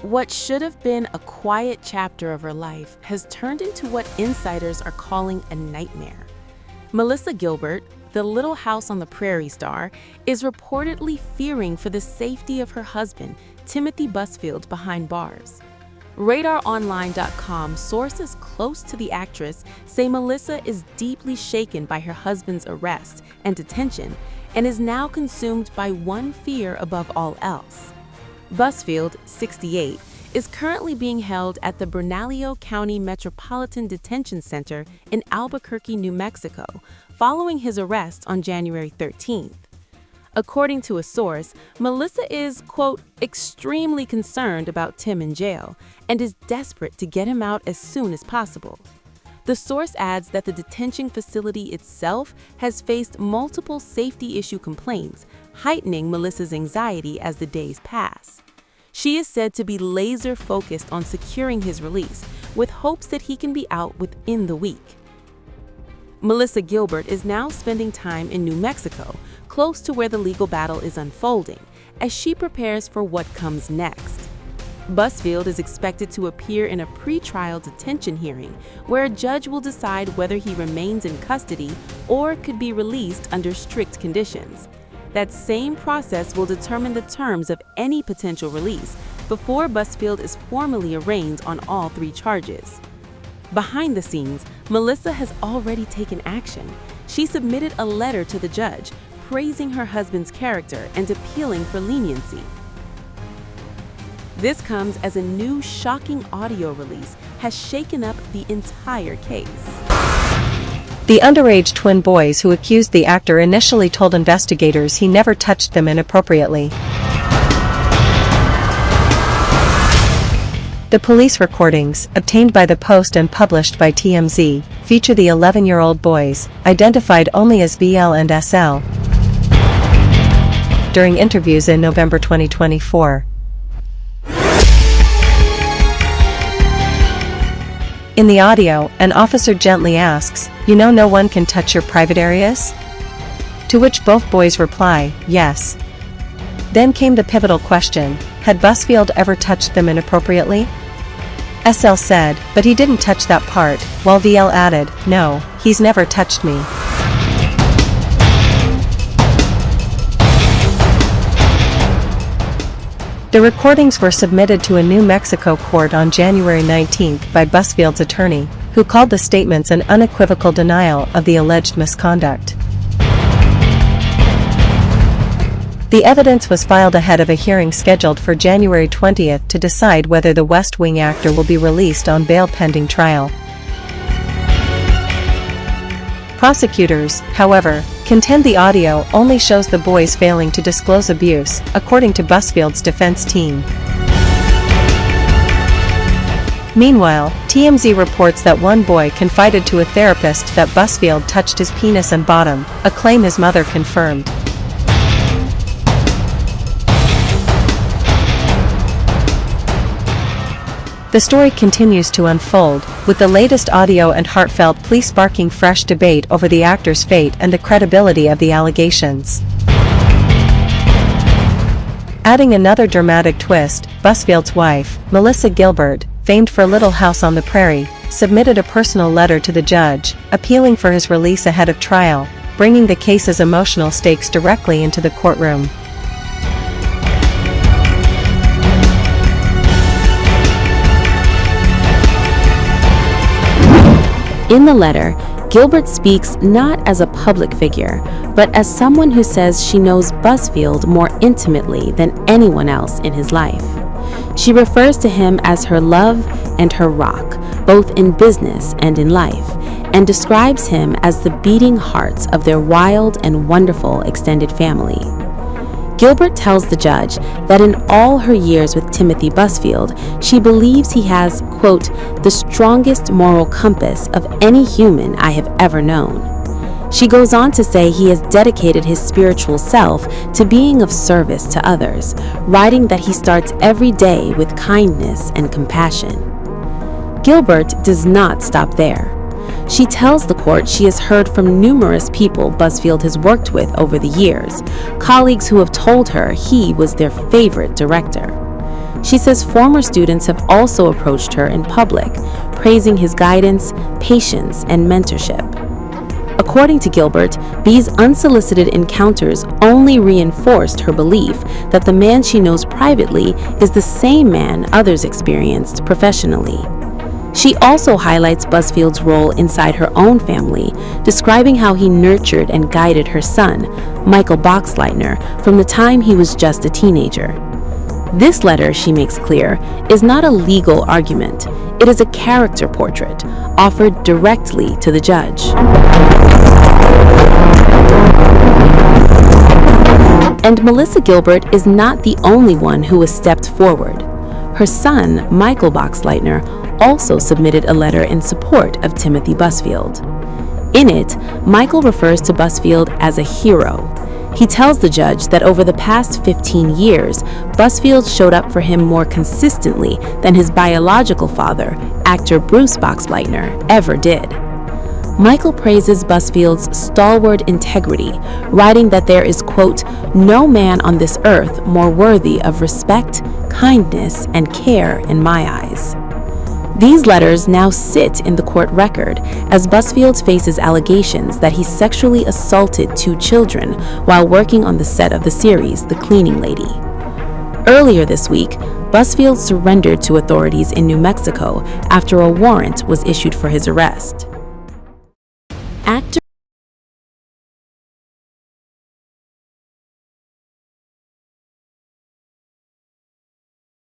What should have been a quiet chapter of her life has turned into what insiders are calling a nightmare. Melissa Gilbert, the Little House on the Prairie star, is reportedly fearing for the safety of her husband, Timothy Busfield, behind bars. RadarOnline.com sources close to the actress say Melissa is deeply shaken by her husband's arrest and detention and is now consumed by one fear above all else. Busfield, 68, is currently being held at the Bernalillo County Metropolitan Detention Center in Albuquerque, New Mexico, following his arrest on January 13th. According to a source, Melissa is, quote, extremely concerned about Tim in jail and is desperate to get him out as soon as possible. The source adds that the detention facility itself has faced multiple safety issue complaints, heightening Melissa's anxiety as the days pass. She is said to be laser-focused on securing his release, with hopes that he can be out within the week. Melissa Gilbert is now spending time in New Mexico, close to where the legal battle is unfolding, as she prepares for what comes next. Busfield is expected to appear in a pre-trial detention hearing, where a judge will decide whether he remains in custody or could be released under strict conditions. That same process will determine the terms of any potential release before Busfield is formally arraigned on all three charges. Behind the scenes, Melissa has already taken action. She submitted a letter to the judge, praising her husband's character and appealing for leniency. This comes as a new shocking audio release has shaken up the entire case. The underage twin boys who accused the actor initially told investigators he never touched them inappropriately. The police recordings, obtained by the Post and published by TMZ, feature the 11-year-old boys, identified only as BL and SL, during interviews in November 2024. In the audio, an officer gently asks, "You know no one can touch your private areas?" To which both boys reply, "Yes." Then came the pivotal question, had Busfield ever touched them inappropriately? SL said, "But he didn't touch that part," while VL added, "No, he's never touched me." The recordings were submitted to a New Mexico court on January 19 by Busfield's attorney, who called the statements an unequivocal denial of the alleged misconduct. The evidence was filed ahead of a hearing scheduled for January 20 to decide whether the West Wing actor will be released on bail pending trial. Prosecutors, however, contend the audio only shows the boys failing to disclose abuse, according to Busfield's defense team. Meanwhile, TMZ reports that one boy confided to a therapist that Busfield touched his penis and bottom, a claim his mother confirmed. The story continues to unfold, with the latest audio and heartfelt plea sparking fresh debate over the actor's fate and the credibility of the allegations. Adding another dramatic twist, Busfield's wife, Melissa Gilbert, famed for Little House on the Prairie, submitted a personal letter to the judge, appealing for his release ahead of trial, bringing the case's emotional stakes directly into the courtroom. In the letter, Gilbert speaks not as a public figure, but as someone who says she knows Busfield more intimately than anyone else in his life. She refers to him as her love and her rock, both in business and in life, and describes him as the beating hearts of their wild and wonderful extended family. Gilbert tells the judge that in all her years with Timothy Busfield, she believes he has, quote, the strongest moral compass of any human I have ever known. She goes on to say he has dedicated his spiritual self to being of service to others, writing that he starts every day with kindness and compassion. Gilbert does not stop there. She tells the court she has heard from numerous people Busfield has worked with over the years, colleagues who have told her he was their favorite director. She says former students have also approached her in public, praising his guidance, patience, and mentorship. According to Gilbert, B's unsolicited encounters only reinforced her belief that the man she knows privately is the same man others experienced professionally. She also highlights Busfield's role inside her own family, describing how he nurtured and guided her son, Michael Boxleitner, from the time he was just a teenager. This letter, she makes clear, is not a legal argument. It is a character portrait, offered directly to the judge. And Melissa Gilbert is not the only one who has stepped forward. Her son, Michael Boxleitner, also submitted a letter in support of Timothy Busfield. In it, Michael refers to Busfield as a hero. He tells the judge that over the past 15 years, Busfield showed up for him more consistently than his biological father, actor Bruce Boxleitner, ever did. Michael praises Busfield's stalwart integrity, writing that there is, quote, "no man on this earth more worthy of respect, kindness, and care in my eyes." These letters now sit in the court record as Busfield faces allegations that he sexually assaulted 2 children while working on the set of the series The Cleaning Lady. Earlier this week, Busfield surrendered to authorities in New Mexico after a warrant was issued for his arrest.